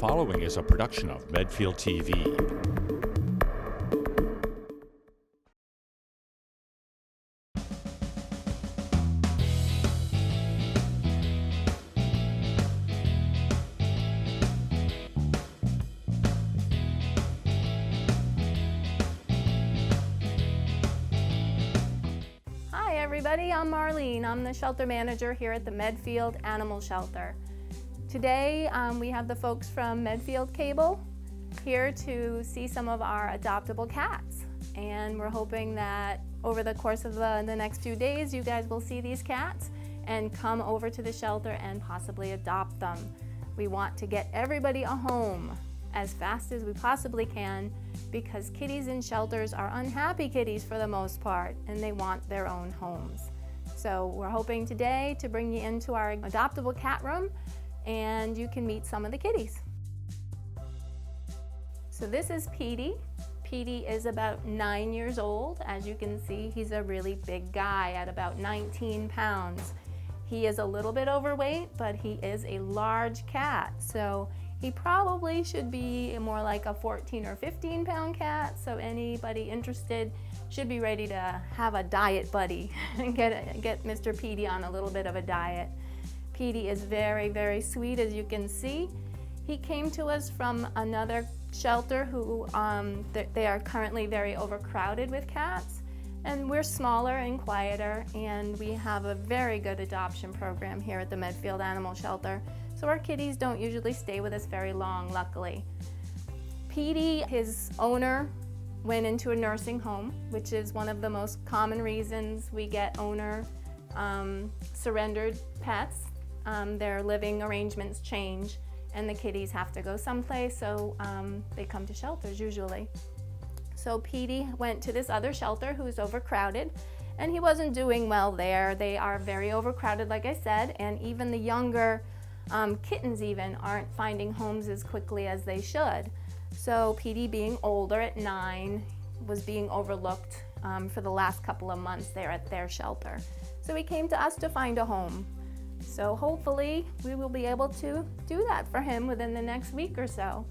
following is a production of Medfield TV. Hi everybody, I'm Marlene. I'm the shelter manager here at the Medfield Animal Shelter. Today we have the folks from Medfield Cable here to see some of our adoptable cats. And we're hoping that over the course of the next few days you guys will see these cats and come over to the shelter and possibly adopt them. We want to get everybody a home as fast as we possibly can because kitties in shelters are unhappy kitties for the most part and they want their own homes. So we're hoping today to bring you into our adoptable cat room and you can meet some of the kitties. So this is Petey. Petey is about 9 years old. As you can see, he's a really big guy at about 19 pounds. He is a little bit overweight, but he is a large cat. So he probably should be more like a 14 or 15 pound cat. So anybody interested should be ready to have a diet buddy and get Mr. Petey on a little bit of a diet. Petey is very, very sweet, as you can see. He came to us from another shelter who they are currently very overcrowded with cats. And we're smaller and quieter, and we have a very good adoption program here at the Medfield Animal Shelter. So our kitties don't usually stay with us very long, luckily. Petey, his owner, went into a nursing home, which is one of the most common reasons we get owner surrendered pets. Their living arrangements change and the kitties have to go someplace, so they come to shelters usually. So Petey went to this other shelter who's overcrowded, and he wasn't doing well there. They are very overcrowded, like I said, and even the younger kittens even aren't finding homes as quickly as they should. So Petey, being older at 9, was being overlooked for the last couple of months there at their shelter. So he came to us to find a home. So hopefully we will be able to do that for him within the next week or so.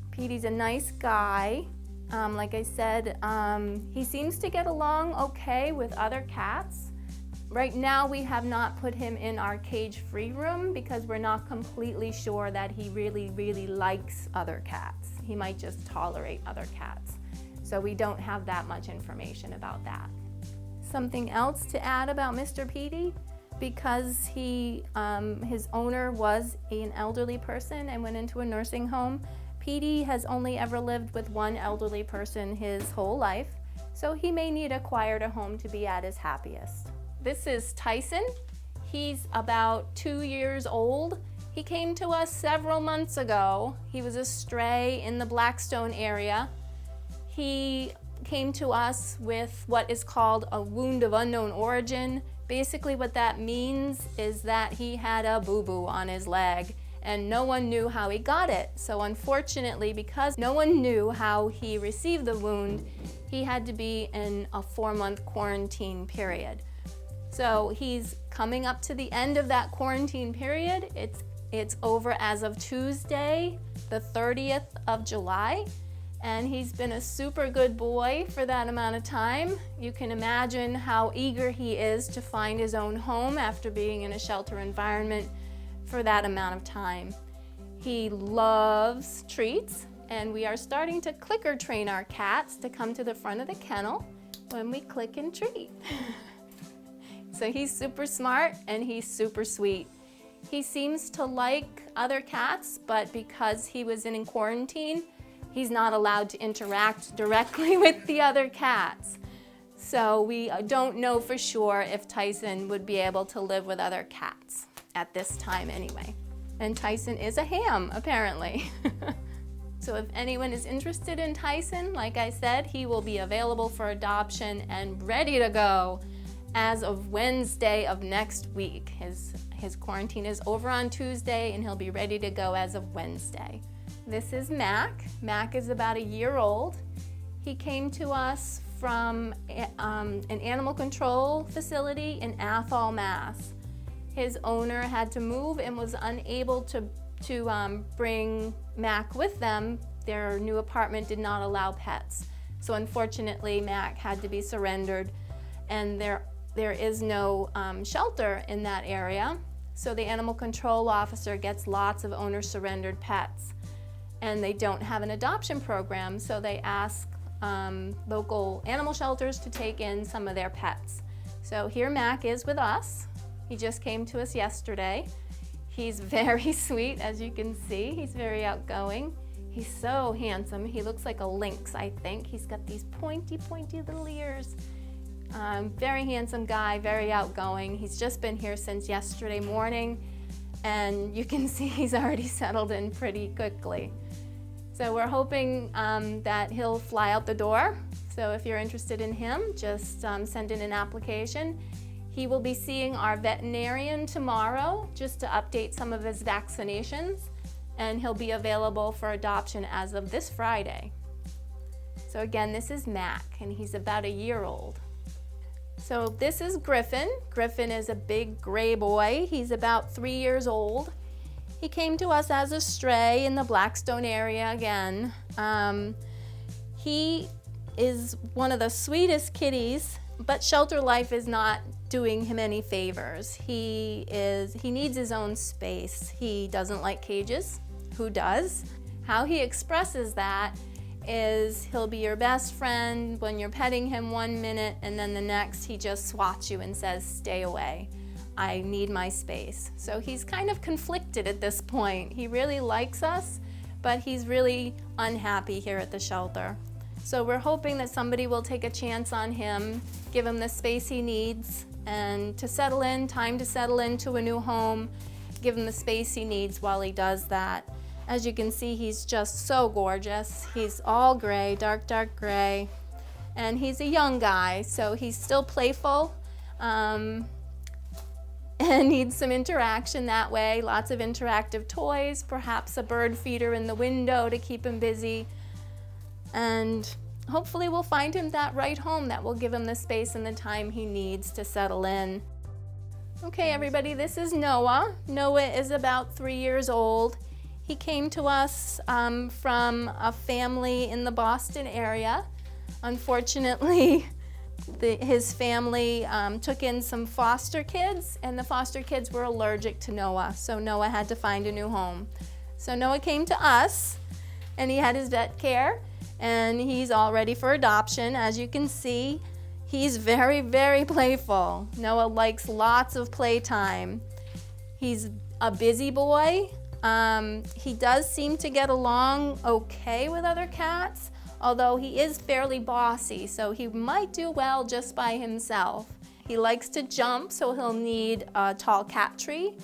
Petey's a nice guy. Like I said, he seems to get along okay with other cats. Right now we have not put him in our cage-free room because we're not completely sure that he really, really likes other cats. He might just tolerate other cats. So we don't have that much information about that. Something else to add about Mr. Petey, because his owner was an elderly person and went into a nursing home, Petey has only ever lived with one elderly person his whole life, so he may need a quieter home to be at his happiest. This is Tyson. He's about 2 years old. He came to us several months ago. He was a stray in the Blackstone area. He came to us with what is called a wound of unknown origin. Basically what that means is that he had a boo-boo on his leg and no one knew how he got it. So unfortunately, because no one knew how he received the wound, he had to be in a 4-month quarantine period. So he's coming up to the end of that quarantine period. It's over as of Tuesday, the 30th of July. And he's been a super good boy for that amount of time. You can imagine how eager he is to find his own home after being in a shelter environment for that amount of time. He loves treats, and we are starting to clicker train our cats to come to the front of the kennel when we click and treat. So he's super smart and he's super sweet. He seems to like other cats, but because he was in quarantine, he's not allowed to interact directly with the other cats. So we don't know for sure if Tyson would be able to live with other cats at this time anyway. And Tyson is a ham, apparently. So if anyone is interested in Tyson, like I said, he will be available for adoption and ready to go as of Wednesday of next week. His quarantine is over on Tuesday and he'll be ready to go as of Wednesday. This is Mac. Mac is about 1 year old. He came to us from an animal control facility in Athol, Mass. His owner had to move and was unable to to bring Mac with them, their new apartment did not allow pets. So unfortunately, Mac had to be surrendered, and there is no shelter in that area. So the animal control officer gets lots of owner-surrendered pets, and they don't have an adoption program, so they ask local animal shelters to take in some of their pets. So here Mac is with us. He just came to us yesterday. He's very sweet, as you can see. He's very outgoing. He's so handsome. He looks like a lynx, I think. He's got these pointy little ears. Very handsome guy, very outgoing. He's just been here since yesterday morning, and you can see he's already settled in pretty quickly. So we're hoping that he'll fly out the door. So if you're interested in him, just send in an application. He will be seeing our veterinarian tomorrow just to update some of his vaccinations, and he'll be available for adoption as of this Friday. So again, this is Mac, and he's about a year old. So this is Griffin. Griffin is a big gray boy. He's about 3 years old. He came to us as a stray in the Blackstone area again. He is one of the sweetest kitties, but shelter life is not doing him any favors. He needs his own space. He doesn't like cages. Who does? How he expresses that is he'll be your best friend when you're petting him 1 minute, and then the next he just swats you and says, "Stay away. I need my space." So he's kind of conflicted at this point. He really likes us, but he's really unhappy here at the shelter. So we're hoping that somebody will take a chance on him, give him the space he needs, and to settle in, time to settle into a new home, give him the space he needs while he does that. As you can see, he's just so gorgeous. He's all gray, dark gray, and he's a young guy, so he's still playful and needs some interaction that way. Lots of interactive toys, perhaps a bird feeder in the window to keep him busy, and hopefully we'll find him that right home that will give him the space and the time he needs to settle in. Okay, everybody, this is Noah. Noah is about 3 years old. He came to us from a family in the Boston area. Unfortunately, his family took in some foster kids, and the foster kids were allergic to Noah, so Noah had to find a new home. So Noah came to us, and he had his vet care, and he's all ready for adoption. As you can see, he's very playful. Noah likes lots of playtime. He's a busy boy. He does seem to get along okay with other cats, although he is fairly bossy, so he might do well just by himself. He likes to jump, so he'll need a tall cat tree,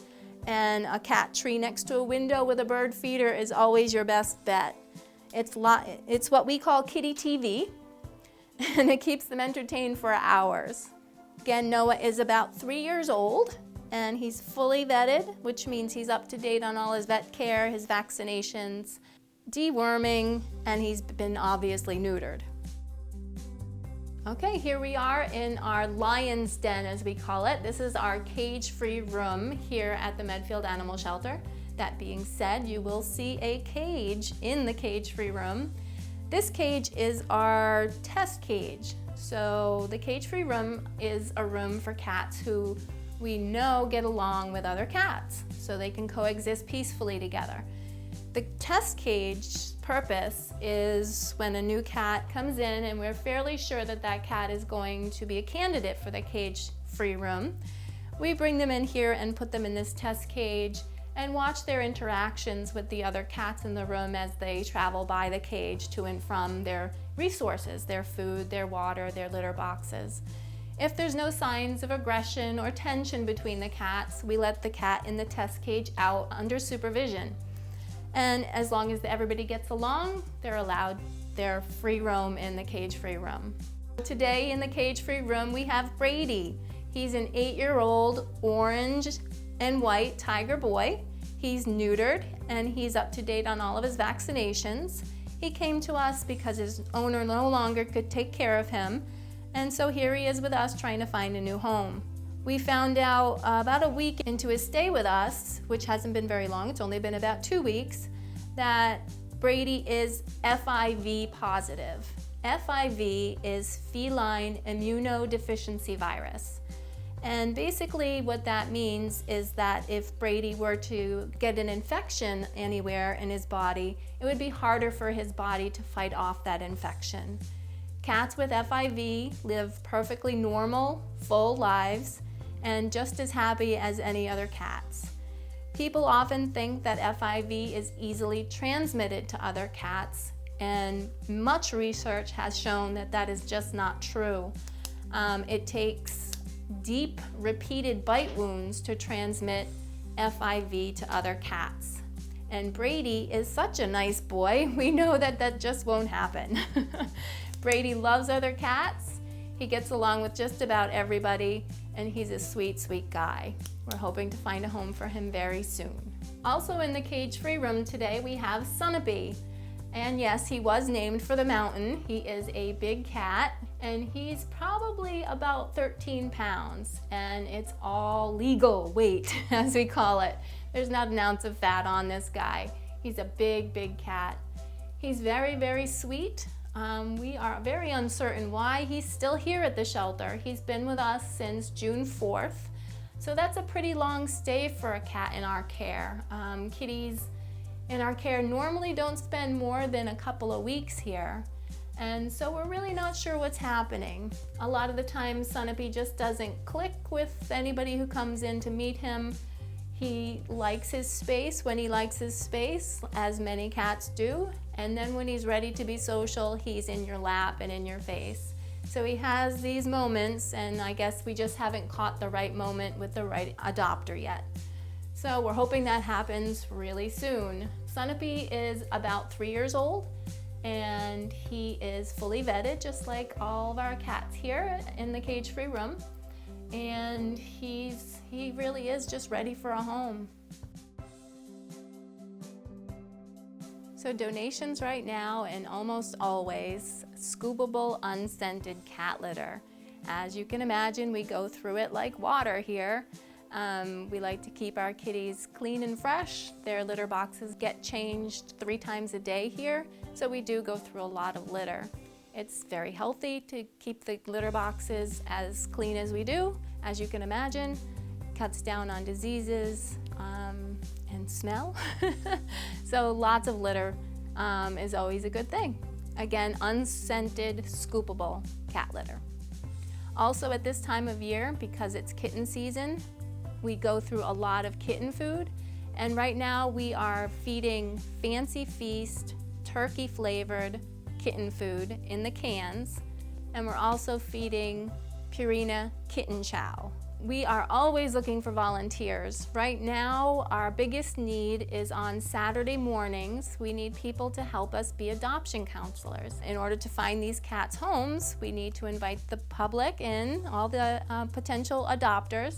and a cat tree next to a window with a bird feeder is always your best bet. It's what we call kitty TV, and it keeps them entertained for hours. Again, Noah is about 3 years old, and he's fully vetted, which means he's up to date on all his vet care, his vaccinations, deworming, and he's been obviously neutered. Okay, here we are in our lion's den, as we call it. This is our cage-free room here at the Medfield Animal Shelter. That being said, you will see a cage in the cage-free room. This cage is our test cage. So the cage-free room is a room for cats who we know get along with other cats, so they can coexist peacefully together. The test cage purpose is when a new cat comes in and we're fairly sure that that cat is going to be a candidate for the cage-free room. We bring them in here and put them in this test cage and watch their interactions with the other cats in the room as they travel by the cage to and from their resources, their food, their water, their litter boxes. If there's no signs of aggression or tension between the cats, we let the cat in the test cage out under supervision. And as long as everybody gets along, they're allowed their free roam in the cage-free room. Today in the cage-free room, we have Brady. He's an 8-year-old orange and white tiger boy. He's neutered, and he's up to date on all of his vaccinations. He came to us because his owner no longer could take care of him, and so here he is with us trying to find a new home. We found out about a week into his stay with us, which hasn't been very long, it's only been about 2 weeks, that Brady is FIV positive. FIV is feline immunodeficiency virus. And basically what that means is that if Brady were to get an infection anywhere in his body, it would be harder for his body to fight off that infection. Cats with FIV live perfectly normal, full lives and just as happy as any other cats. People often think that FIV is easily transmitted to other cats, and much research has shown that that is just not true. It takes deep, repeated bite wounds to transmit FIV to other cats. And Brady is such a nice boy, we know that that just won't happen. Brady loves other cats, he gets along with just about everybody, and he's a sweet, sweet guy. We're hoping to find a home for him very soon. Also in the cage-free room today we have Sunapee. And yes, he was named for the mountain. He is a big cat, and he's probably about 13 pounds, and it's all legal weight, as we call it. There's not an ounce of fat on this guy. He's a big, big cat. He's very, very sweet. We are very uncertain why he's still here at the shelter. He's been with us since June 4th, so that's a pretty long stay for a cat in our care. Kitties in our care normally don't spend more than a couple of weeks here, and so we're really not sure what's happening. A lot of the time Sunapee just doesn't click with anybody who comes in to meet him. He likes his space when he likes his space, as many cats do, and then when he's ready to be social, he's in your lap and in your face. So he has these moments, and I guess we just haven't caught the right moment with the right adopter yet. So we're hoping that happens really soon. Sunapee is about 3 years old, and he is fully vetted, just like all of our cats here in the cage-free room. And he really is just ready for a home. So donations right now, and almost always, scoopable unscented cat litter. As you can imagine, we go through it like water here. We like to keep our kitties clean and fresh. Their litter boxes get changed 3 times a day here, so we do go through a lot of litter. It's very healthy to keep the litter boxes as clean as we do. As you can imagine, cuts down on diseases and smell. So lots of litter is always a good thing. Again, unscented, scoopable cat litter. Also at this time of year, because it's kitten season, we go through a lot of kitten food. And right now we are feeding Fancy Feast turkey flavored kitten food in the cans, and we're also feeding Purina kitten chow. We are always looking for volunteers. Right now, our biggest need is on Saturday mornings. We need people to help us be adoption counselors. In order to find these cats homes, we need to invite the public in, all the potential adopters,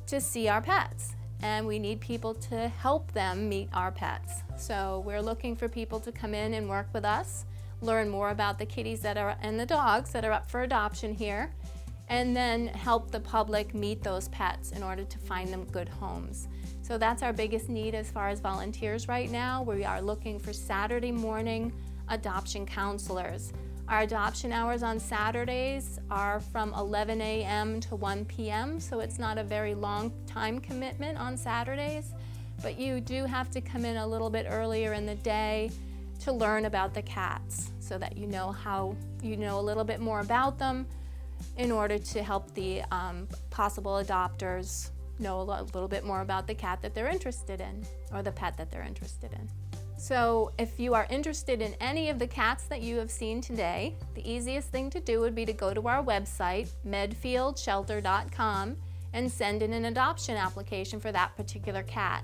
to see our pets. And we need people to help them meet our pets. So we're looking for people to come in and work with us, learn more about the kitties that are and the dogs that are up for adoption here, and then help the public meet those pets in order to find them good homes. So that's our biggest need as far as volunteers right now. We are looking for Saturday morning adoption counselors. Our adoption hours on Saturdays are from 11 a.m. to 1 p.m., so it's not a very long time commitment on Saturdays, but you do have to come in a little bit earlier in the day to learn about the cats so that you know a little bit more about them in order to help the possible adopters know a little bit more about the cat that they're interested in, or the pet that they're interested in. So if you are interested in any of the cats that you have seen today, the easiest thing to do would be to go to our website, medfieldshelter.com, and send in an adoption application for that particular cat.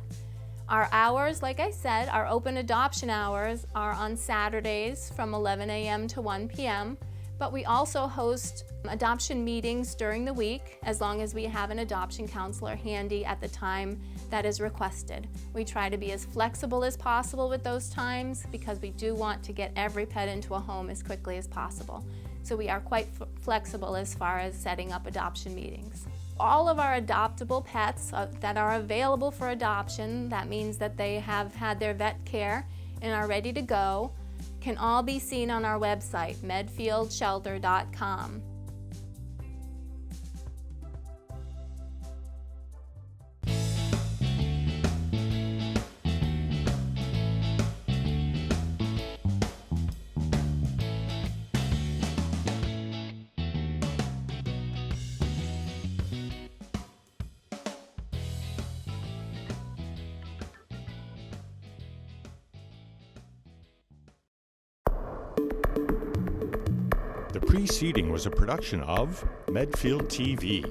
Our hours, like I said, our open adoption hours are on Saturdays from 11 a.m. to 1 p.m., but we also host adoption meetings during the week as long as we have an adoption counselor handy at the time that is requested. We try to be as flexible as possible with those times because we do want to get every pet into a home as quickly as possible. So we are quite flexible as far as setting up adoption meetings. All of our adoptable pets that are available for adoption, that means that they have had their vet care and are ready to go, can all be seen on our website, medfieldshelter.com. The preceding was a production of Medfield TV.